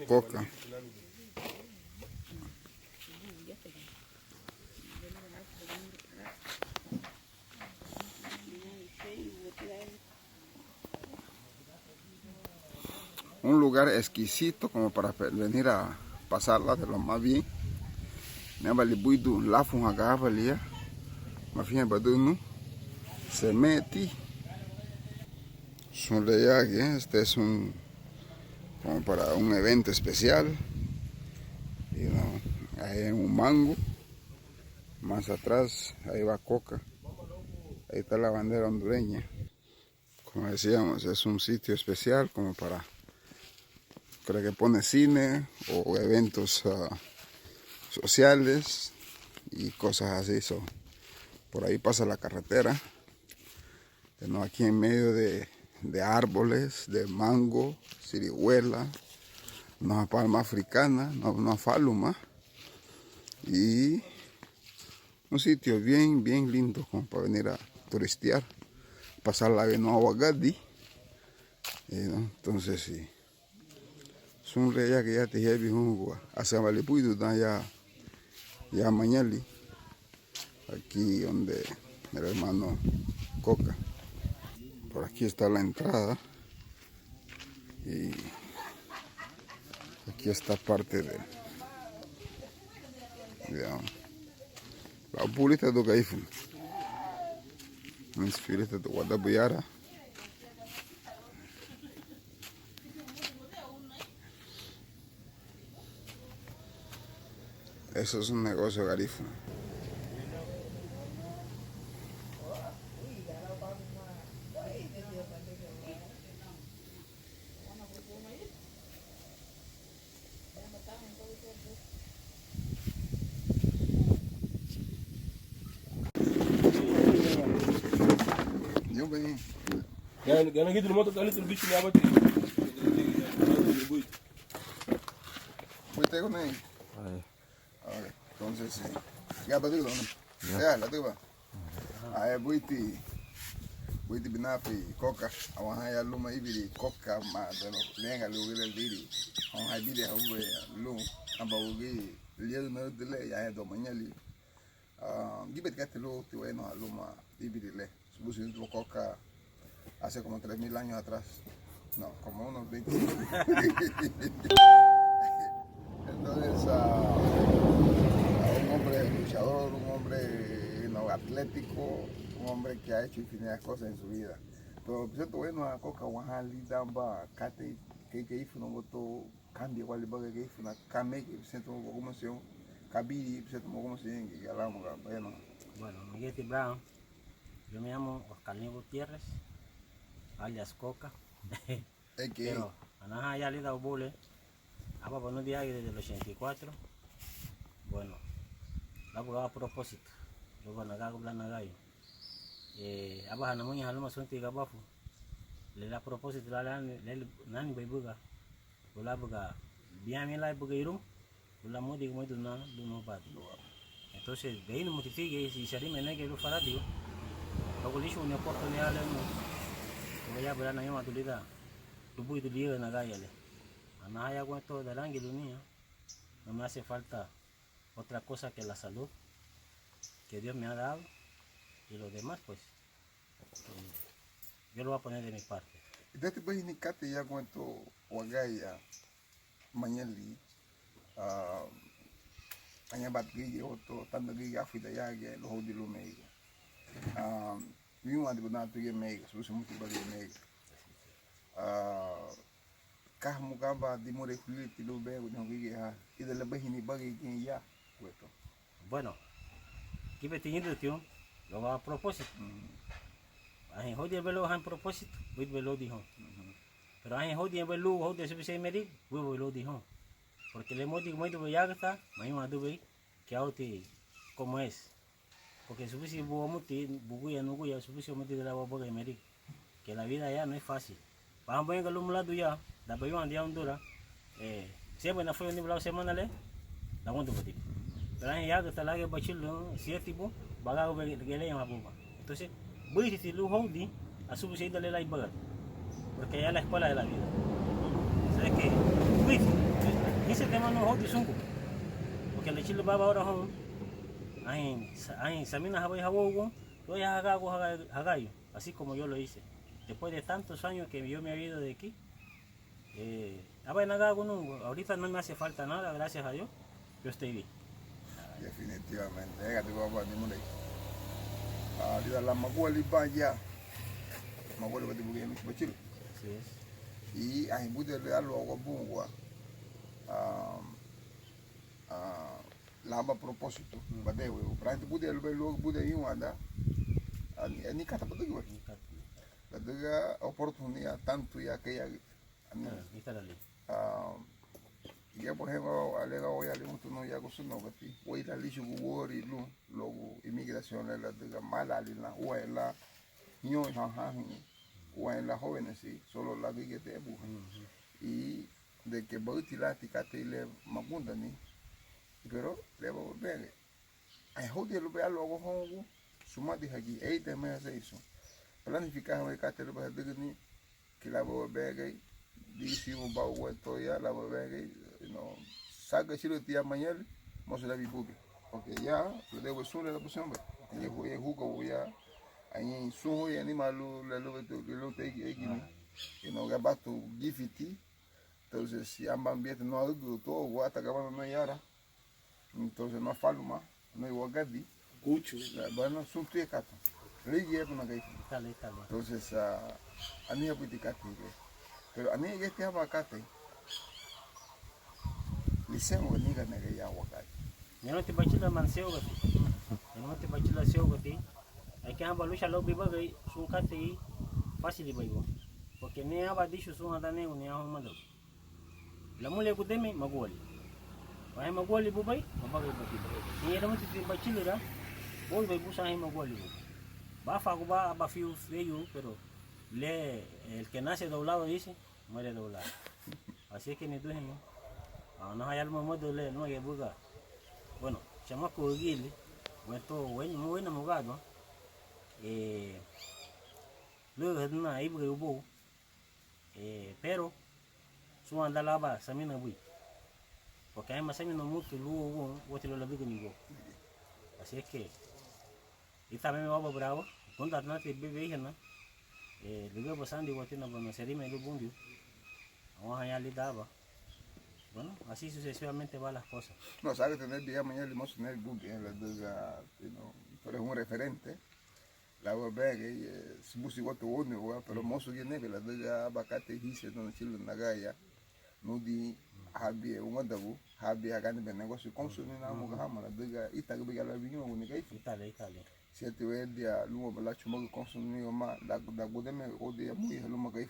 coca. Un lugar exquisito como para venir a pasarla de lo más bien. Me vale buido la fun acá valia. Me fui a Badunu. Se meti. Son de este es un como para un evento especial. Y no, ahí hay un mango. Más atrás ahí va coca. Ahí está la bandera hondureña. Como decíamos, es un sitio especial como para, creo que pone cine o eventos sociales y cosas así. Por ahí pasa la carretera. ¿No? Aquí en medio de árboles, de mango, sirihuela, una palma africana, una faluma. Y un sitio bien lindo como para venir a turistear. Pasar la bien a Aguagadi. ¿No? Entonces sí. Son reyes que ya te llevan un hacia Malipuido, ya mañana. Aquí donde el hermano Coca. Por aquí está la entrada. Y aquí está parte de la pulita do Gaifun. Inspirita do Guadabuyara. Eso es un negocio garifo. Yo vení. Gana gitu moto kali terbisu ya bati. ¿Fuiste con él? Okay. Entonces sí. Ya para dónde? Ya, la tuba. Ahí buiti binafi coca. Awan haya luma ibiri coca ma dano. Lenga lu gile diri. Awan haya bidi hawe lu. Amba ugi liel no dile ya do manyali. Gibet gati lu tiwe no luma ibiri le. Subusi tu coca hace como 3000 años atrás. No, como unos 20. Entonces, un hombre luchador, un hombre atlético, un hombre que ha hecho infinidad de cosas en su vida. Pero siento bueno a Coca Wahali Damba Kate que hizo no voto cambia igual de que hizo una came que siento como si un cabiri siento como si en que hablamos bueno. Bueno, Miguel Brown, yo me llamo Oscar Gutiérrez, alias Coca. Pero anaja ya le da bole. Apa por un día desde el 84. Bueno, la jugaba a propósito. Luego naga con la nagayo. Apa hanamunya haluma sunti gabafu. Le da propósito la nani bebuga. Ula buga biami la buga irum. Ula modi como duna duno bad. Entonces, de ahí no modifique si se arime que lo fará tío. Luego le hizo una oportunidad le no. Voy a ver na yoma tulida. Tubu itu dia nagaya le. Anaya con esto de la dunia, no me hace falta otra cosa que la salud que Dios me ha dado y lo demás pues yo lo voy a poner de mi parte. Desde pues ni cate ya con esto wagaya mañana anya bat gigi oto tanda gigi afida ya ge lo hodi lo mega. Mi wandi bana to ye mega so muti bagi mega. Kah mugamba di more kuliti lo be no gigi ha ida la bahini bagi kin ya cueto. Bueno, ¿qué me tiene tío? Lo va a propósito. Ahí jodi el velo a propósito, voy velo dijo. Pero ahí jodi el velo, jodi se medir, voy velo dijo. Porque le modi como tu ya está, mai ma tu ve que auti como es. Porque supusi bo muti bugu ya no ya supusi muti de la boga de medir. Que la vida ya no es fácil. Vamos a ver que lo mulado ya, la payo andia Honduras. Siempre na fue ni bla semana le. La monto por ti. Pero ahí ya que está la que bachilo, si es tipo, baga que le llama bomba. Entonces, voy a decir lo jodi, a supusi de la ibaga. Porque ya la escuela de la vida. ¿Sabes qué? no hodi sungu. Porque le chile baba ahora home. Ay, samina habai hawogo. Yo ya hagayo, así como yo lo hice. Después de tantos años que yo me he ido de aquí, ahorita no me hace falta nada, gracias a Dios, yo estoy bien. Definitivamente. Fíjate, papá, ni mo ahorita la maguali vaya. Maguali va a tener que ir. Así es. Y hay muchos regalos a Guabungua. Lamba propósito. Badewe. Para gente puder luego puder ir anda. Ani kata betul gue. Ada oportunidad tanto ya que ya. Ya por ejemplo, alega hoy al mundo no ya gozo no bati. Hoy la lisho guori lu logo inmigración la de mala lina o la niño jaja o en la jóvenes sí, solo la que te bujan. Y de que bauti la ticate le magunda ni. Pero le va a volver. Ay, joder, lo veo luego hongo. Suma de aquí, 8 meses eso. Planificar o cate lo va a decir que la va a volver. Dice un baú esto ya la va a volver. No, saca si lo tía mañana, vamos a la bibubi. Porque ya, lo debo sobre la posición. Y voy a jugar, voy a. Ahí sumo y animal lo te aquí. Y no gabato gifiti. Entonces, si ambas bien no algo todo, voy a atacar no yara. Entonces no falo más, no hay guagadi. Cucho. Bueno, son tres catas. Ley es una que. Dale. Entonces, a mí es puticate. Pero a mí es que abacate. Liceo ni gana que ya aguacate. Yo no te bachila manseo gati. Yo no te bachila seo gati. Hay que ambalusha lo biba gay, sun kate fácil de baibo. Porque ni abadisho sun adane ni ahumado. La mule kudeme magwali. Wahai magwali bubai, mabagai bati. Ni era mati bachila ra. Bol bai busa hai magwali. Va faguba aba fiu feio, pero el que nace doblado dice, muere doblado. Así es que ni tú no. No hay algo más doble, no hay buga. Bueno, chamaco gili, bueno, muy buena mogado. Luego es una ibu que hubo. Pero su anda lava samina bui. Porque hay más samina mucho luego, o te lo la digo ni. Así es que y también me va bravo. Cuando no te bebe hija, luego pasando igual tiene una serie me lo bundio. Vamos allá le daba. Bueno, así sucesivamente van las cosas. No, sabe tener día mañana limos tener buque en la duda, tú eres un referente. La verdad que es muy igual tu uno, pero mozo viene que la duda abacate dice donde chilo nagaya. No di había un andabu, había ganas de negocio consumir nada más que la duda y tal que la vino una que Italia. si te ve dia lumo bala chuma ko consumir ma da gode me o dia muy lumo que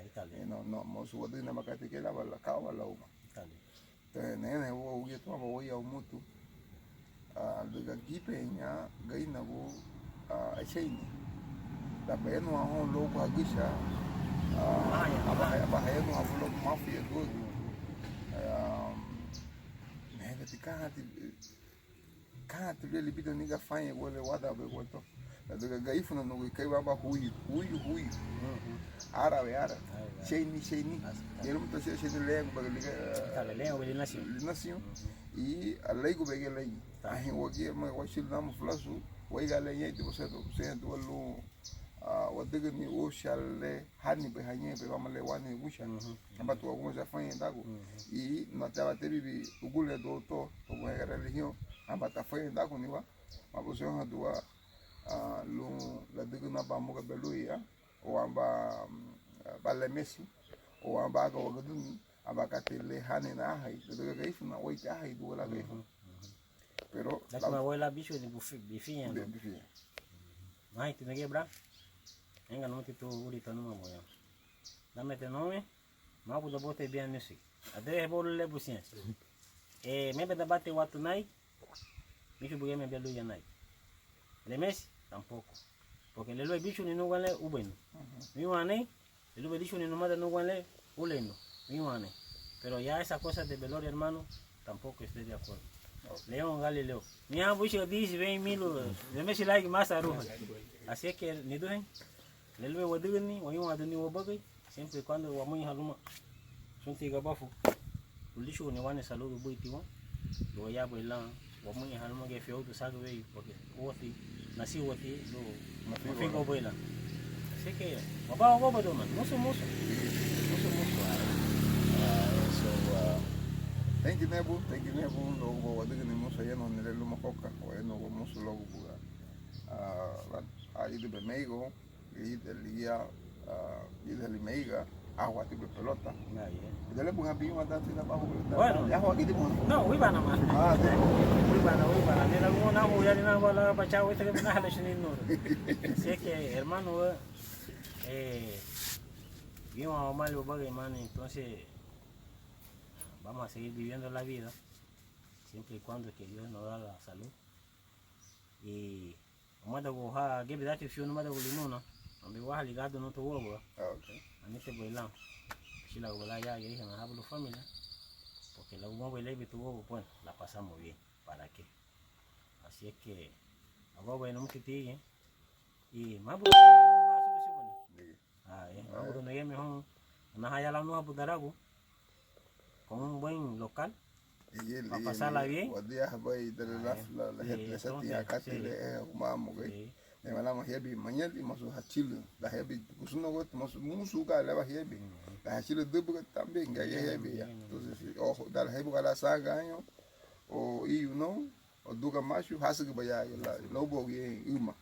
Italia. No mozo wadi na makate que la bala ka wala uma. Italia. Nene wo uye to ba wo ya mutu. Daga gipenya gaina wo a chaini. Da beno a hon logo agisha. Aba heno a fulo mafia do. Nega tikati tu really bido niga fanya wale wada be wato daga gaifu na no kai baba huyi ara cheini yelo mto cheini lengo ba liga lengo be nacio e alaigo be gelai ahi wagi ma washil namu flasu waiga le yete boseto sento wallo wadaga ni o shalle hani be hanye be mama le wani busha amba tu wagonza fanya ndago e na tava tebi ugule do to ko ga religion amba ta fanya ndago ni wa mabuso hadua lu la digo na ba moga beluia o amba bale messi o amba ga wagadun amba katele hani na hai daga gaifu na waita hai do la gaifu pero la abuela bicho de bifinya mai te nege bra enga no te tu urita no mamoya dame te nome ma bu do bote bien music ade bol le busien me be debate watu nai bicho buye me belu ya nai le mes tampoco porque le lo bicho ni no gale ubeno mi wane le lo bicho ni no mata no gale uleno mi wane pero ya esa cosa de velorio hermano tampoco estoy de acuerdo. León Galileo. Mi abuelo dice 20.000 de mes like más arroz. Así es que ni dujen. Le luego digni o yo aduni o bagay siempre cuando vamos a luma. Son tiga bafu. ulisho ni wane saludo buiti wa lo ya bailan wa mun ya halma ge fiyo to sago we porque woti nasi woti lo mafigo baila así que baba baba do man muso thank you nebu logo wadega ni muso yeno nile luma koka o eno go muso logo buga ahí de meigo y de liga y de limeiga agua tipo pelota ya le ponga bien más tarde abajo bueno ya agua aquí tipo no we bana más we bana de alguna agua ya na wala pachao este que na le no así que hermano bien o mal lo baga hermano entonces vamos a seguir viviendo la vida siempre y cuando que Dios nos da la salud y vamos a coger que verdad que si uno me da bulimona donde vas ligado no te vuelvo okay a mí te bailan si la abuela ya dije me hablo familia porque la uno baila y tu huevo bueno la pasamos bien para qué así es que ahora no me quité y más por más por no hay mejor no hay la nueva putarago con un buen local para pasarla bien. Wadía habai de la gente se tía casi le humamo que me mandamos hebi mañana y masu hachilo la hebi kusuno got masu musuga la hebi la hachilo dubu también que hebi entonces ojo da hebi la saga año o y uno o duga machu hasu que vaya la lobo bien uma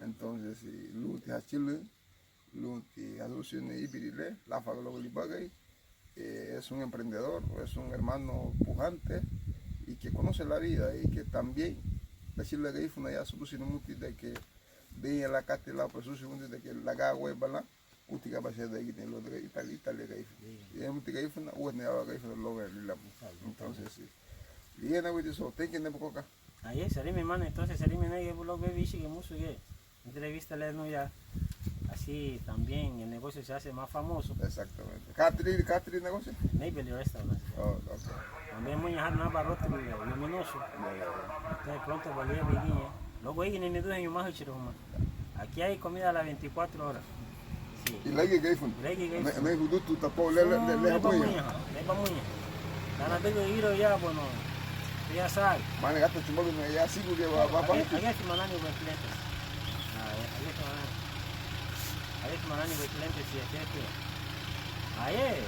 entonces luti hachilo luti alusione ibile la faga logo libagay es un emprendedor, es un hermano pujante y que conoce la vida y que también decirle que hay una ya solución mucho de que de la catela pues solución de que la gawe bala utica va a ser de aquí en lo de Italia que y es mucho que hay una buena que hay lo ver la entonces sí y en el eso tengo que poco acá ahí salí mi mano entonces salí mi negro lo ve bicho que mucho que entrevista le no ya así también el negocio se hace más famoso. Exactamente. ¿Catri negocio? Maybe restaurant. Oh, okay. También muy ajá una barrota luminoso. Entonces pronto volví a vivir. Luego ahí ni dos años más hecho aquí hay comida a las 24 horas. Sí. ¿Y la que hay fun? La que hay. No hay judo tu tapo le apoya. Gana tengo ir ya bueno. Ya sabes. Mane gasta chumbo no ya sigo que va. Aquí hay manani con clientes. Ahí manani con clientes y así que. Ahí,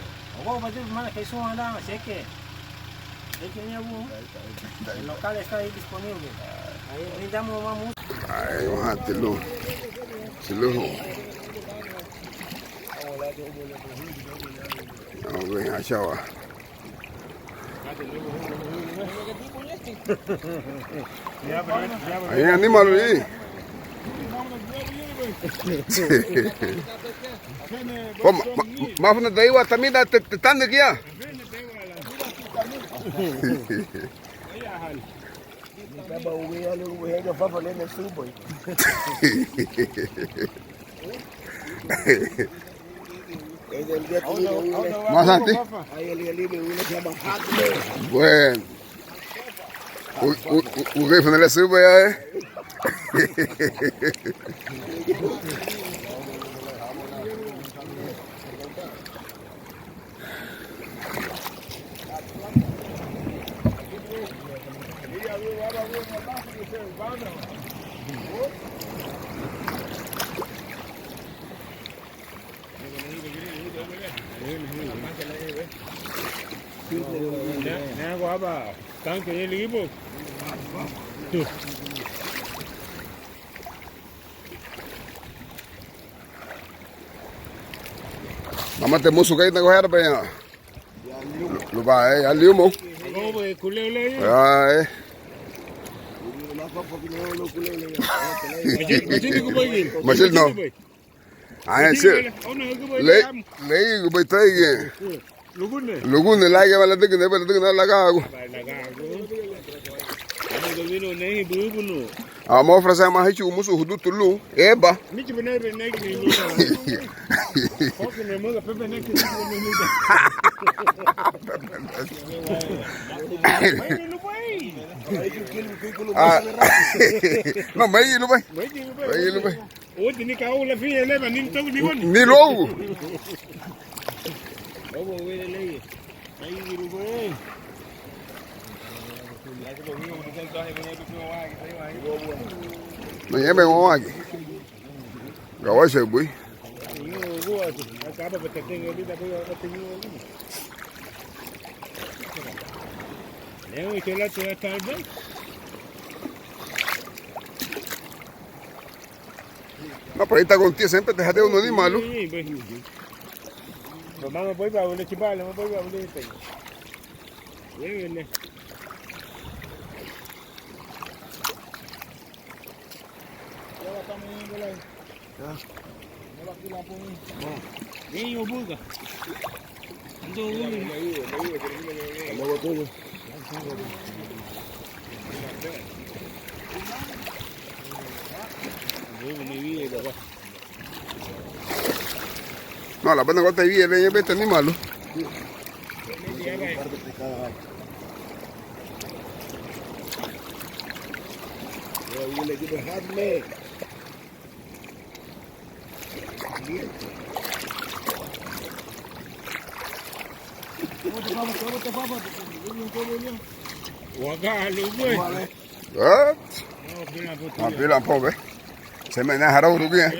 o va a decir mana que son anda, así que el local está ahí disponible. Ahí brindamos más mucho. Ahí bajate lujo. Vamos a chava. Ahí anímalo ahí. Más una de igual también están de aquí ya. Más antes. Bueno. Usted no le sube ya, Mamá te muso que hay que coger para allá. Lo va a al limo. Ay. Machil no. Ay, sí. Le go bita ye. Lugune la ya la de que no la gago. Vamos a ofrecer más hecho muso hudu tulu. Eba. No, me no vai. O tiene que hago la fila leva ni todo ni Ni logo. Vamos a ver ley. Ahí Maybe wagi. Gawashe boy. No, pero ahí está contigo, siempre te jateo uno ni malo. Vamos a ir a un chipal, vamos a ir a un chipal. Bien, Niño, busca. No, la pena corta y bien, ella vete ni malo. Pila pobre. Se me dejará uruguay.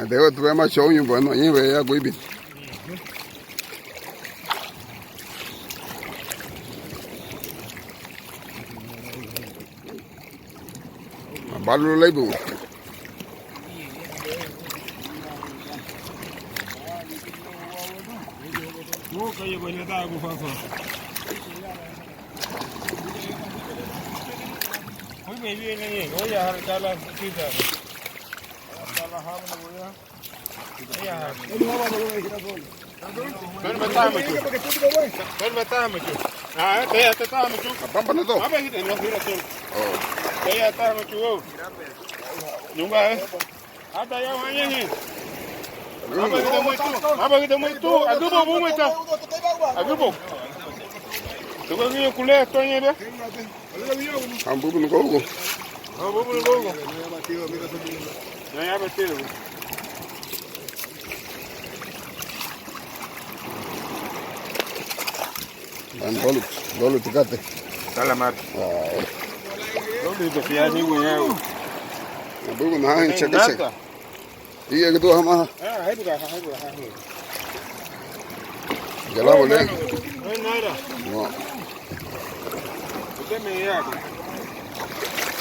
Debo tuve más show y bueno, ahí veía muy bien. Balu label. Dolu tikate. Salamat. Dolu to fiya ni wenyewe. Bubu na hain chakase. Iya gitu hama. Haibuka. Jala bole. Naira. No. Useme yako.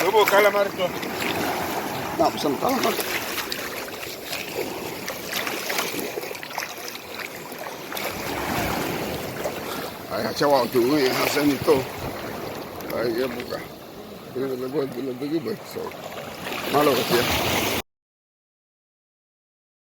Robo calamar to. Na, pesan calamar. Ay, chawa tu ni hasan itu. Ay, ya buka. Ini lebih so. Malo kasi.